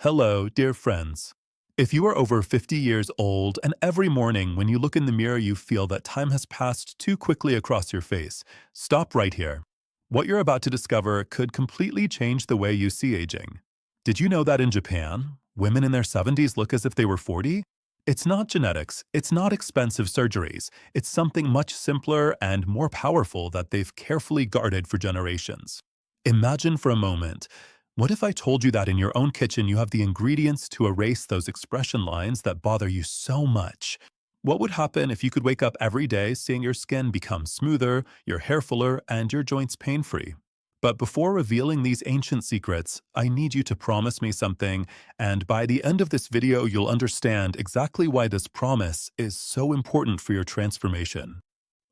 Hello, dear friends. If you are over 50 years old and every morning when you look in the mirror you feel that time has passed too quickly across your face, stop right here. What you're about to discover could completely change the way you see aging. Did you know that in Japan, women in their 70s look as if they were 40? It's not genetics, it's not expensive surgeries, it's something much simpler and more powerful that they've carefully guarded for generations. Imagine for a moment, what if I told you that in your own kitchen you have the ingredients to erase those expression lines that bother you so much? What would happen if you could wake up every day seeing your skin become smoother, your hair fuller, and your joints pain-free? But before revealing these ancient secrets, I need you to promise me something, and by the end of this video you'll understand exactly why this promise is so important for your transformation.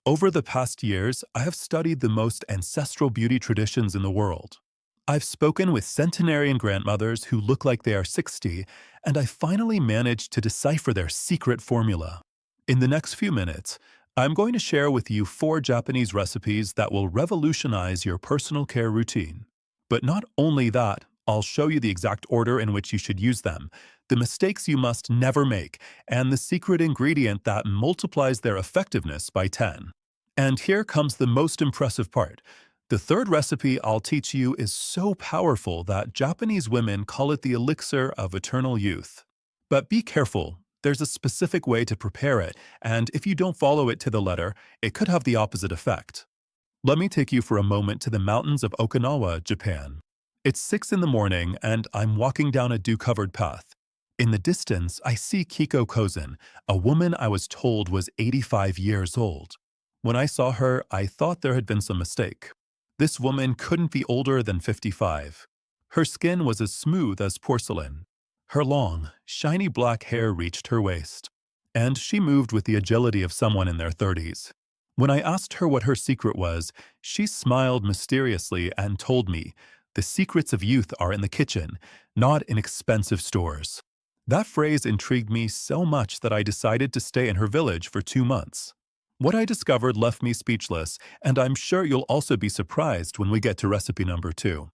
Over the past years, I have studied the most ancestral beauty traditions in the world. I've spoken with centenarian grandmothers who look like they are 60, and I finally managed to decipher their secret formula. In the next few minutes, I'm going to share with you 4 Japanese recipes that will revolutionize your personal care routine. But not only that, I'll show you the exact order in which you should use them, the mistakes you must never make, and the secret ingredient that multiplies their effectiveness by 10. And here comes the most impressive part. The third recipe I'll teach you is so powerful that Japanese women call it the elixir of eternal youth. But be careful, there's a specific way to prepare it, and if you don't follow it to the letter, it could have the opposite effect. Let me take you for a moment to the mountains of Okinawa, Japan. It's 6 in the morning, and I'm walking down a dew-covered path. In the distance, I see Kiko Kozen, a woman I was told was 85 years old. When I saw her, I thought there had been some mistake. This woman couldn't be older than 55. Her skin was as smooth as porcelain. Her long, shiny black hair reached her waist. And she moved with the agility of someone in their 30s. When I asked her what her secret was, she smiled mysteriously and told me, "The secrets of youth are in the kitchen, not in expensive stores." That phrase intrigued me so much that I decided to stay in her village for 2 months. What I discovered left me speechless, and I'm sure you'll also be surprised when we get to recipe number 2.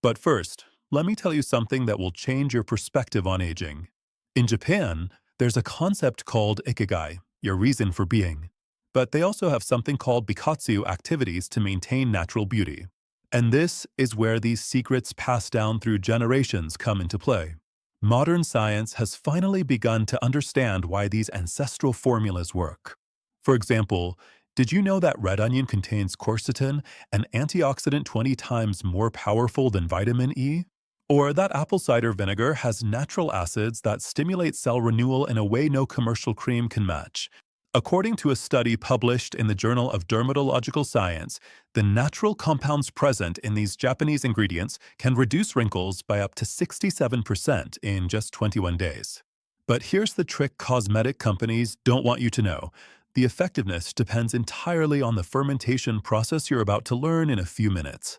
But first, let me tell you something that will change your perspective on aging. In Japan, there's a concept called ikigai, your reason for being. But they also have something called bikatsu activities to maintain natural beauty. And this is where these secrets passed down through generations come into play. Modern science has finally begun to understand why these ancestral formulas work. For example, did you know that red onion contains quercetin, an antioxidant 20 times more powerful than vitamin E? Or that apple cider vinegar has natural acids that stimulate cell renewal in a way no commercial cream can match? According to a study published in the Journal of Dermatological Science, the natural compounds present in these Japanese ingredients can reduce wrinkles by up to 67% in just 21 days. But here's the trick cosmetic companies don't want you to know. The effectiveness depends entirely on the fermentation process you're about to learn in a few minutes.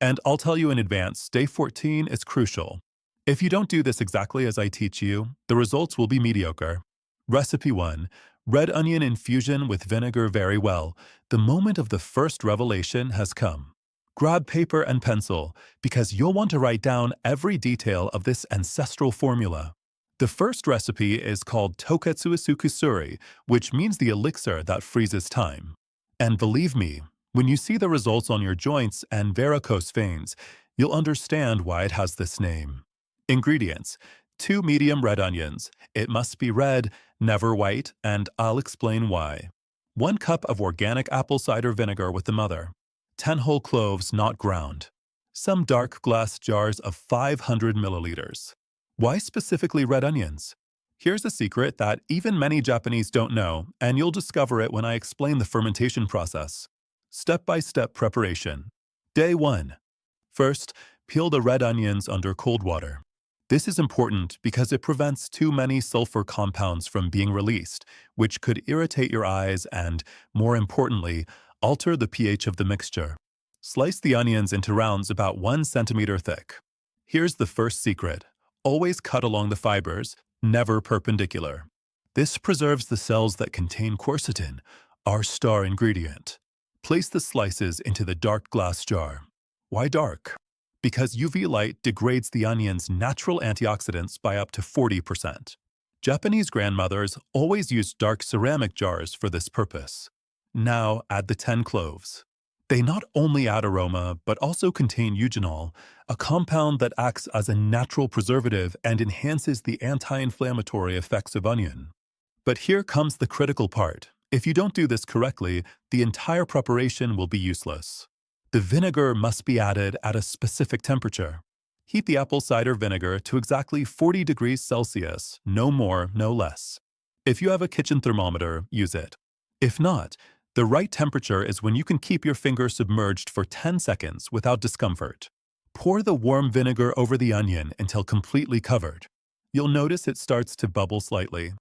And I'll tell you in advance, day 14 is crucial. If you don't do this exactly as I teach you, the results will be mediocre. Recipe 1. Red onion infusion with vinegar very well. The moment of the first revelation has come. Grab paper and pencil, because you'll want to write down every detail of this ancestral formula. The first recipe is called Toketsu Kusuri, which means the elixir that freezes time. And believe me, when you see the results on your joints and varicose veins, you'll understand why it has this name. Ingredients: 2 medium red onions. It must be red, never white, and I'll explain why. 1 cup of organic apple cider vinegar with the mother. 10 whole cloves not ground. Some dark glass jars of 500 milliliters. Why specifically red onions? Here's a secret that even many Japanese don't know, and you'll discover it when I explain the fermentation process. Step-by-step preparation. Day 1. First, peel the red onions under cold water. This is important because it prevents too many sulfur compounds from being released, which could irritate your eyes and, more importantly, alter the pH of the mixture. Slice the onions into rounds about 1 centimeter thick. Here's the first secret. Always cut along the fibers, never perpendicular. This preserves the cells that contain quercetin, our star ingredient. Place the slices into the dark glass jar. Why dark? because UV light degrades the onion's natural antioxidants by up to 40%. Japanese grandmothers always used dark ceramic jars for this purpose. Now add the 10 cloves. They not only add aroma, but also contain eugenol, a compound that acts as a natural preservative and enhances the anti-inflammatory effects of onion. But here comes the critical part. If you don't do this correctly, the entire preparation will be useless. The vinegar must be added at a specific temperature. Heat the apple cider vinegar to exactly 40 degrees Celsius, no more, no less. If you have a kitchen thermometer, use it. If not, the right temperature is when you can keep your finger submerged for 10 seconds without discomfort. Pour the warm vinegar over the onion until completely covered. You'll notice it starts to bubble slightly.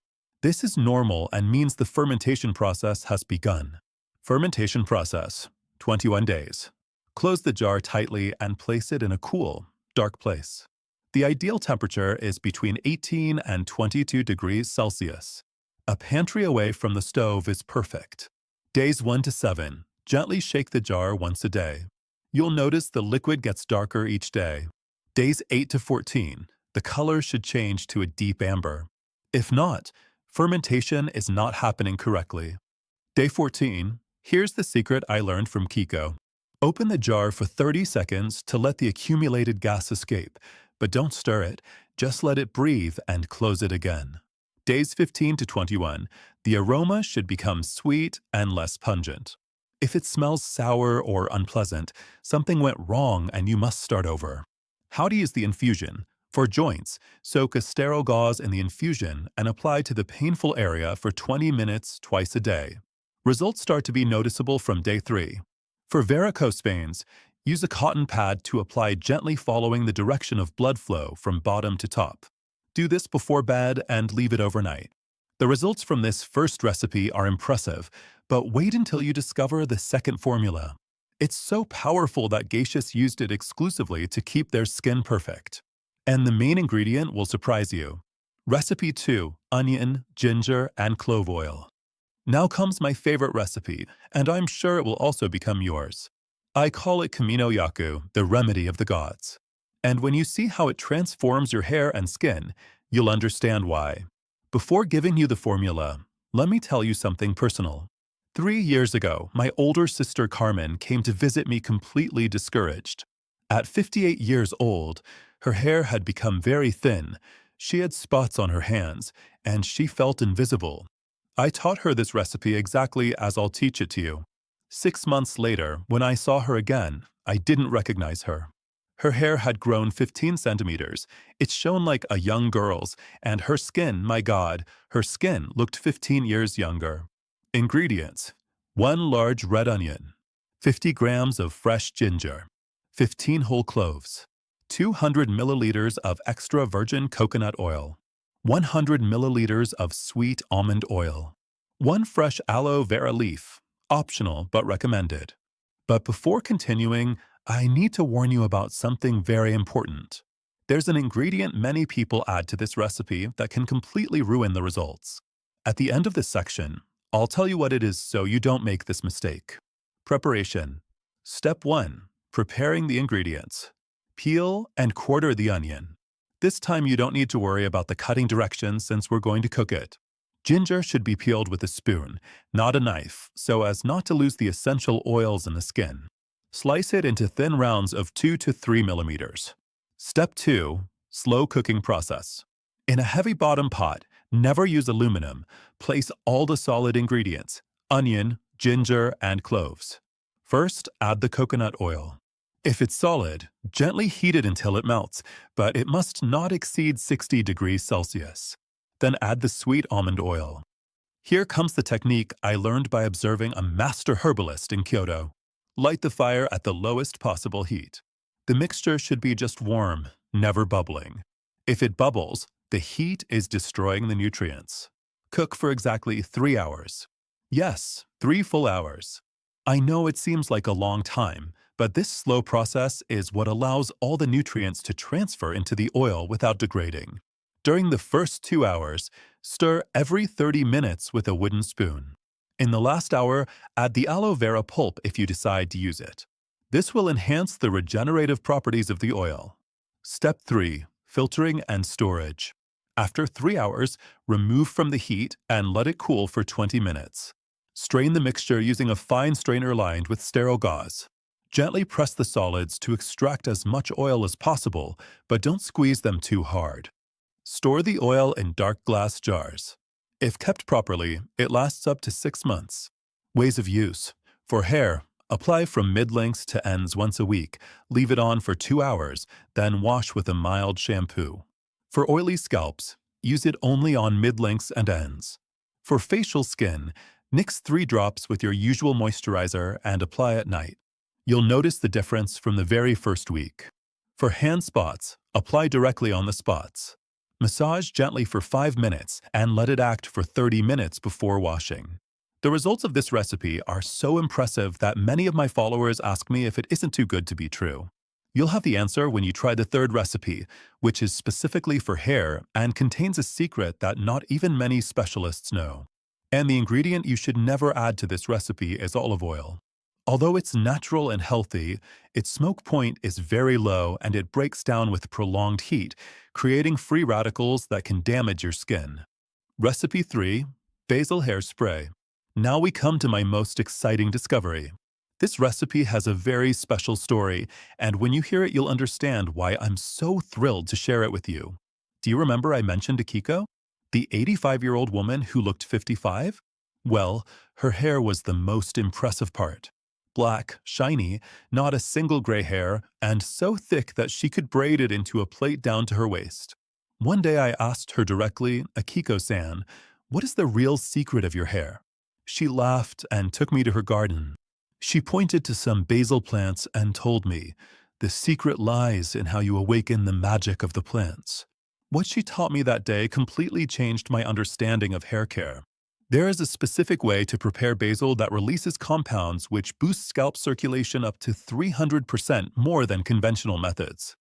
This is normal and means the fermentation process has begun. Fermentation process, 21 days. Close the jar tightly and place it in a cool, dark place. The ideal temperature is between 18 and 22 degrees Celsius. A pantry away from the stove is perfect. Days 1 to 7, gently shake the jar once a day. You'll notice the liquid gets darker each day. Days 8 to 14, the color should change to a deep amber. If not, fermentation is not happening correctly. Day 14, here's the secret I learned from Kiko. Open the jar for 30 seconds to let the accumulated gas escape, but don't stir it, just let it breathe and close it again. Days 15 to 21, the aroma should become sweet and less pungent. If it smells sour or unpleasant, something went wrong and you must start over. How to use the infusion. For joints, soak a sterile gauze in the infusion and apply to the painful area for 20 minutes twice a day. Results start to be noticeable from day 3. For varicose veins, use a cotton pad to apply gently following the direction of blood flow from bottom to top. Do this before bed and leave it overnight. The results from this first recipe are impressive, but wait until you discover the second formula. It's so powerful that geishas used it exclusively to keep their skin perfect. And the main ingredient will surprise you. Recipe 2, onion, ginger, and clove oil. Now comes my favorite recipe, and I'm sure it will also become yours. I call it Kamino Yaku, the remedy of the gods. And when you see how it transforms your hair and skin, you'll understand why. Before giving you the formula, let me tell you something personal. 3 years ago, my older sister Carmen came to visit me completely discouraged. At 58 years old, her hair had become very thin, she had spots on her hands, and she felt invisible. I taught her this recipe exactly as I'll teach it to you. 6 months later, when I saw her again, I didn't recognize her. Her hair had grown 15 centimeters, it shone like a young girl's, and her skin, my God, her skin looked 15 years younger. Ingredients: 1 large red onion, 50 grams of fresh ginger, 15 whole cloves, 200 milliliters of extra virgin coconut oil, 100 milliliters of sweet almond oil, 1 fresh aloe vera leaf, optional but recommended. But before continuing, I need to warn you about something very important. There's an ingredient many people add to this recipe that can completely ruin the results. At the end of this section, I'll tell you what it is so you don't make this mistake. Preparation. Step 1. Preparing the ingredients. Peel and quarter the onion. This time you don't need to worry about the cutting directions since we're going to cook it. Ginger should be peeled with a spoon, not a knife, so as not to lose the essential oils in the skin. Slice it into thin rounds of 2 to 3 millimeters. Step 2. Slow cooking process. In a heavy bottom pot, never use aluminum. Place all the solid ingredients, onion, ginger, and cloves. First, add the coconut oil. If it's solid, gently heat it until it melts, but it must not exceed 60 degrees Celsius. Then add the sweet almond oil. Here comes the technique I learned by observing a master herbalist in Kyoto. Light the fire at the lowest possible heat. The mixture should be just warm, never bubbling. If it bubbles, the heat is destroying the nutrients. Cook for exactly 3 hours. Yes, 3 full hours. I know it seems like a long time, but this slow process is what allows all the nutrients to transfer into the oil without degrading. During the first 2 hours, stir every 30 minutes with a wooden spoon. In the last hour, add the aloe vera pulp if you decide to use it. This will enhance the regenerative properties of the oil. Step 3. Filtering and storage. After 3 hours, remove from the heat and let it cool for 20 minutes. Strain the mixture using a fine strainer lined with sterile gauze. Gently press the solids to extract as much oil as possible, but don't squeeze them too hard. Store the oil in dark glass jars. If kept properly, it lasts up to 6 months. Ways of use. For hair, apply from mid-lengths to ends once a week, leave it on for 2 hours, then wash with a mild shampoo. For oily scalps, use it only on mid-lengths and ends. For facial skin, mix 3 drops with your usual moisturizer and apply at night. You'll notice the difference from the very first week. For hand spots, apply directly on the spots. Massage gently for 5 minutes and let it act for 30 minutes before washing. The results of this recipe are so impressive that many of my followers ask me if it isn't too good to be true. You'll have the answer when you try the third recipe, which is specifically for hair and contains a secret that not even many specialists know. And the ingredient you should never add to this recipe is olive oil. Although it's natural and healthy, its smoke point is very low and it breaks down with prolonged heat, creating free radicals that can damage your skin. Recipe 3. Basil Hair Spray. Now we come to my most exciting discovery. This recipe has a very special story, and when you hear it, you'll understand why I'm so thrilled to share it with you. Do you remember I mentioned Akiko? The 85-year-old woman who looked 55? Well, her hair was the most impressive part. Black, shiny, not a single gray hair, and so thick that she could braid it into a plait down to her waist. One day I asked her directly, Akiko-san, what is the real secret of your hair? She laughed and took me to her garden. She pointed to some basil plants and told me, the secret lies in how you awaken the magic of the plants. What she taught me that day completely changed my understanding of hair care. There is a specific way to prepare basil that releases compounds which boost scalp circulation up to 300% more than conventional methods.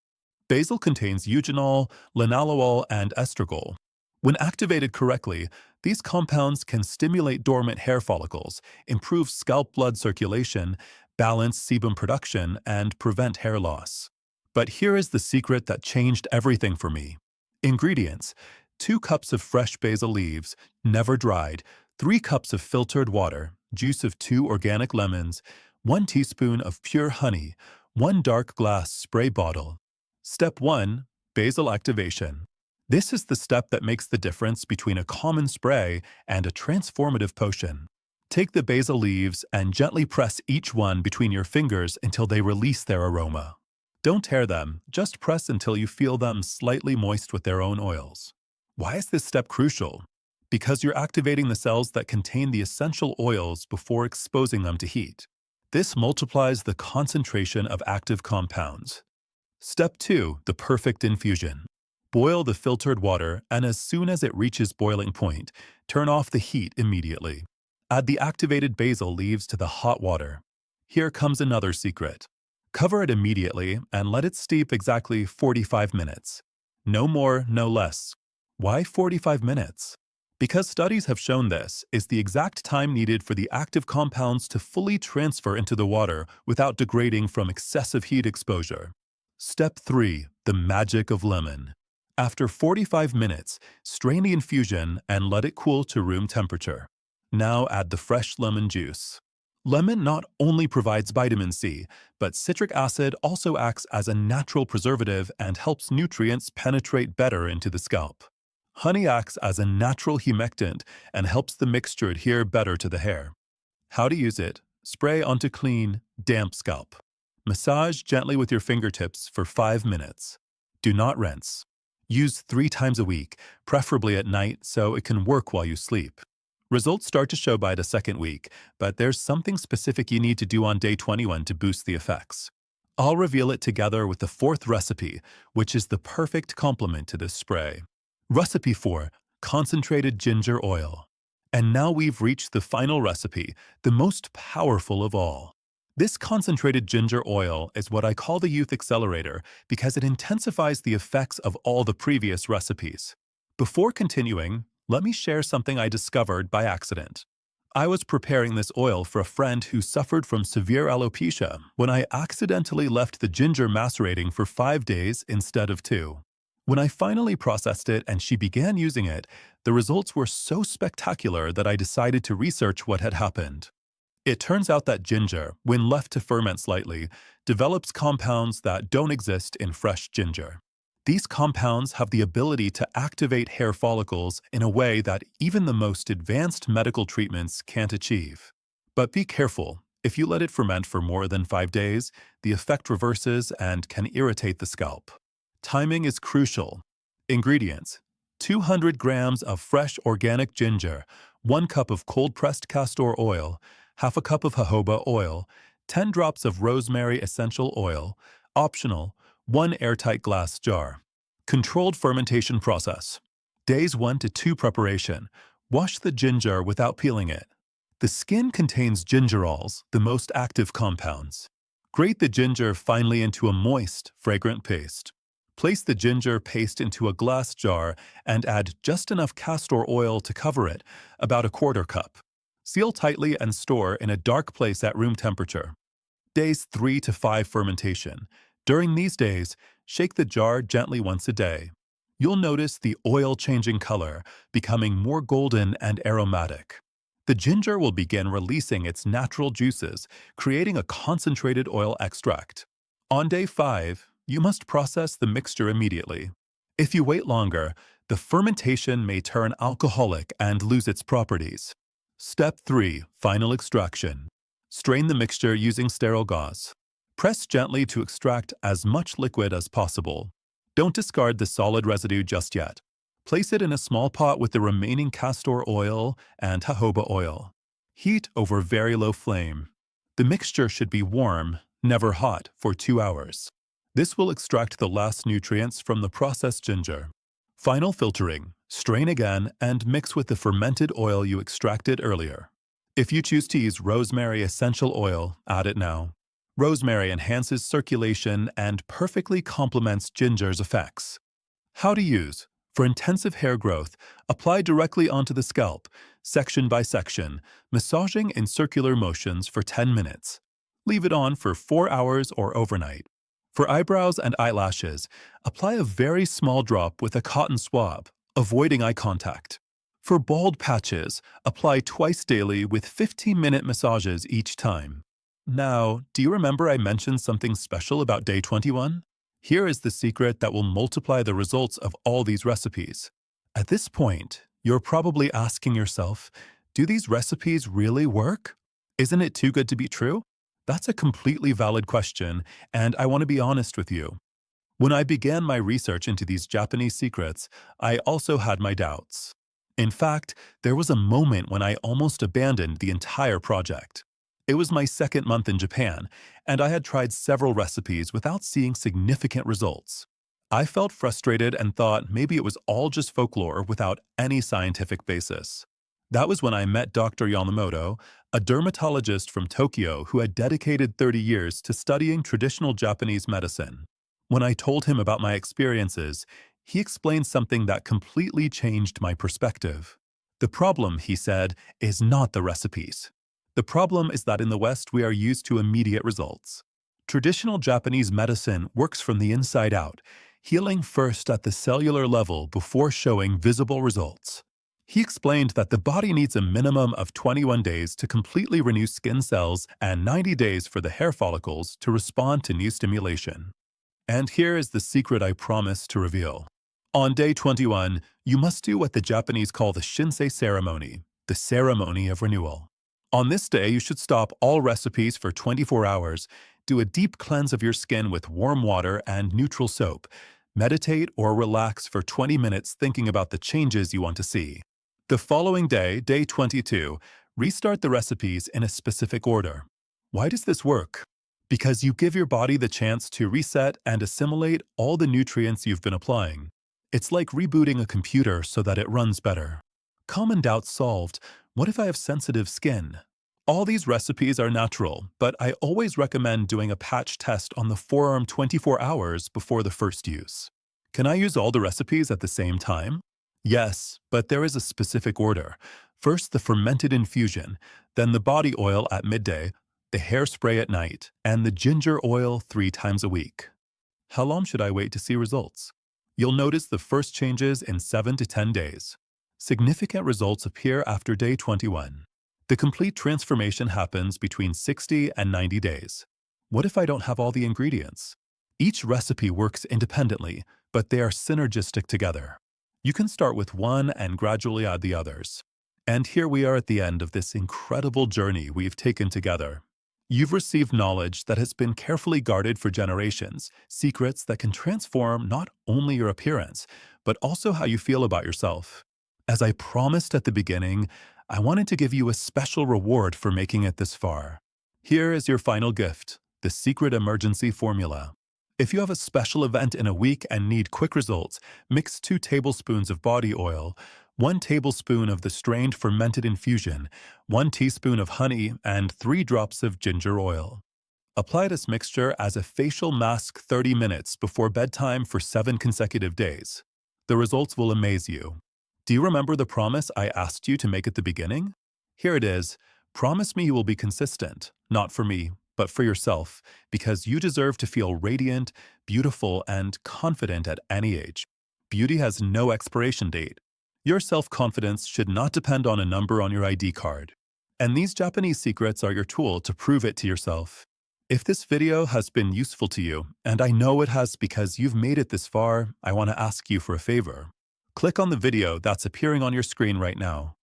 Basil contains eugenol, linalool, and estragol. When activated correctly, these compounds can stimulate dormant hair follicles, improve scalp blood circulation, balance sebum production, and prevent hair loss. But here is the secret that changed everything for me. Ingredients: 2 cups of fresh basil leaves, never dried, 3 cups of filtered water, juice of 2 organic lemons, 1 teaspoon of pure honey, 1 dark glass spray bottle. Step 1. Basil activation. This is the step that makes the difference between a common spray and a transformative potion. Take the basil leaves and gently press each one between your fingers until they release their aroma. Don't tear them, just press until you feel them slightly moist with their own oils. Why is this step crucial? Because you're activating the cells that contain the essential oils before exposing them to heat. This multiplies the concentration of active compounds. Step 2. The perfect infusion. Boil the filtered water, and as soon as it reaches boiling point, turn off the heat immediately. Add the activated basil leaves to the hot water. Here comes another secret. Cover it immediately and let it steep exactly 45 minutes. No more, no less. Why 45 minutes? Because studies have shown this is the exact time needed for the active compounds to fully transfer into the water without degrading from excessive heat exposure. Step 3. The magic of lemon. After 45 minutes, strain the infusion and let it cool to room temperature. Now add the fresh lemon juice. Lemon not only provides vitamin C, but citric acid also acts as a natural preservative and helps nutrients penetrate better into the scalp. Honey acts as a natural humectant and helps the mixture adhere better to the hair. How to use it? Spray onto clean, damp scalp. Massage gently with your fingertips for 5 minutes. Do not rinse. Use 3 times a week, preferably at night so it can work while you sleep. Results start to show by the 2nd week, but there's something specific you need to do on day 21 to boost the effects. I'll reveal it together with the 4th recipe, which is the perfect complement to this spray. Recipe 4. Concentrated ginger oil. And now we've reached the final recipe, the most powerful of all. This concentrated ginger oil is what I call the Youth Accelerator because it intensifies the effects of all the previous recipes. Before continuing, let me share something I discovered by accident. I was preparing this oil for a friend who suffered from severe alopecia when I accidentally left the ginger macerating for 5 days instead of 2. When I finally processed it and she began using it, the results were so spectacular that I decided to research what had happened. It turns out that ginger, when left to ferment slightly, develops compounds that don't exist in fresh ginger. These compounds have the ability to activate hair follicles in a way that even the most advanced medical treatments can't achieve. But be careful. If you let it ferment for more than 5 days, the effect reverses and can irritate the scalp. Timing is crucial. Ingredients: 200 grams of fresh organic ginger, 1 cup of cold-pressed castor oil, half a cup of jojoba oil, 10 drops of rosemary essential oil, optional, 1 airtight glass jar. Controlled fermentation process. Days 1 to 2 preparation. Wash the ginger without peeling it. The skin contains gingerols, the most active compounds. Grate the ginger finely into a moist, fragrant paste. Place the ginger paste into a glass jar and add just enough castor oil to cover it, about 1/4 cup. Seal tightly and store in a dark place at room temperature. Days 3 to 5 fermentation. During these days, shake the jar gently once a day. You'll notice the oil changing color, becoming more golden and aromatic. The ginger will begin releasing its natural juices, creating a concentrated oil extract. On day 5, you must process the mixture immediately. If you wait longer, the fermentation may turn alcoholic and lose its properties. Step 3. Final extraction. Strain the mixture using sterile gauze. Press gently to extract as much liquid as possible. Don't discard the solid residue just yet. Place it in a small pot with the remaining castor oil and jojoba oil. Heat over very low flame. The mixture should be warm, never hot, for 2 hours. This will extract the last nutrients from the processed ginger. Final filtering. Strain again and mix with the fermented oil you extracted earlier. If you choose to use rosemary essential oil, add it now. Rosemary enhances circulation and perfectly complements ginger's effects. How to use. For intensive hair growth, apply directly onto the scalp, section by section, massaging in circular motions for 10 minutes. Leave it on for 4 hours or overnight. For eyebrows and eyelashes, apply a very small drop with a cotton swab, avoiding eye contact. For bald patches, apply twice daily with 15-minute massages each time. Now, do you remember I mentioned something special about day 21? Here is the secret that will multiply the results of all these recipes. At this point, you're probably asking yourself, do these recipes really work? Isn't it too good to be true? That's a completely valid question, and I want to be honest with you. When I began my research into these Japanese secrets, I also had my doubts. In fact, there was a moment when I almost abandoned the entire project. It was my 2nd month in Japan, and I had tried several recipes without seeing significant results. I felt frustrated and thought maybe it was all just folklore without any scientific basis. That was when I met Dr. Yamamoto, a dermatologist from Tokyo who had dedicated 30 years to studying traditional Japanese medicine. When I told him about my experiences, he explained something that completely changed my perspective. The problem, he said, is not the recipes. The problem is that in the West we are used to immediate results. Traditional Japanese medicine works from the inside out, healing first at the cellular level before showing visible results. He explained that the body needs a minimum of 21 days to completely renew skin cells and 90 days for the hair follicles to respond to new stimulation. And here is the secret I promise to reveal. On day 21, you must do what the Japanese call the Shinsei ceremony, the ceremony of renewal. On this day, you should stop all recipes for 24 hours, do a deep cleanse of your skin with warm water and neutral soap, meditate or relax for 20 minutes thinking about the changes you want to see. The following day, day 22, restart the recipes in a specific order. Why does this work? Because you give your body the chance to reset and assimilate all the nutrients you've been applying. It's like rebooting a computer so that it runs better. Common doubts solved. What if I have sensitive skin? All these recipes are natural, but I always recommend doing a patch test on the forearm 24 hours before the first use. Can I use all the recipes at the same time? Yes, but there is a specific order. First, the fermented infusion, then the body oil at midday, the hairspray at night, and the ginger oil 3 times a week. How long should I wait to see results? You'll notice the first changes in 7 to 10 days. Significant results appear after day 21. The complete transformation happens between 60 and 90 days. What if I don't have all the ingredients? Each recipe works independently, but they are synergistic together. You can start with one and gradually add the others. And here we are at the end of this incredible journey we've taken together. You've received knowledge that has been carefully guarded for generations, secrets that can transform not only your appearance, but also how you feel about yourself. As I promised at the beginning, I wanted to give you a special reward for making it this far. Here is your final gift, the secret emergency formula. If you have a special event in a week and need quick results, mix 2 tablespoons of body oil, 1 tablespoon of the strained fermented infusion, 1 teaspoon of honey, and 3 drops of ginger oil. Apply this mixture as a facial mask 30 minutes before bedtime for 7 consecutive days. The results will amaze you. Do you remember the promise I asked you to make at the beginning? Here it is. Promise me you will be consistent, not for me, but for yourself, because you deserve to feel radiant, beautiful, and confident at any age. Beauty has no expiration date. Your self-confidence should not depend on a number on your ID card. And these Japanese secrets are your tool to prove it to yourself. If this video has been useful to you, and I know it has because you've made it this far, I want to ask you for a favor. Click on the video that's appearing on your screen right now.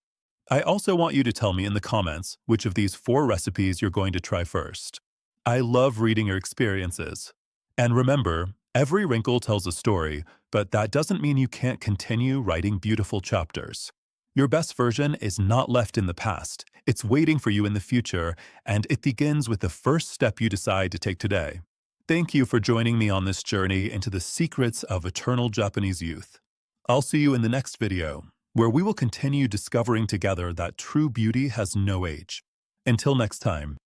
I also want you to tell me in the comments which of these 4 recipes you're going to try first. I love reading your experiences. And remember, every wrinkle tells a story, but that doesn't mean you can't continue writing beautiful chapters. Your best version is not left in the past. It's waiting for you in the future, and it begins with the first step you decide to take today. Thank you for joining me on this journey into the secrets of eternal Japanese youth. I'll see you in the next video, where we will continue discovering together that true beauty has no age. Until next time.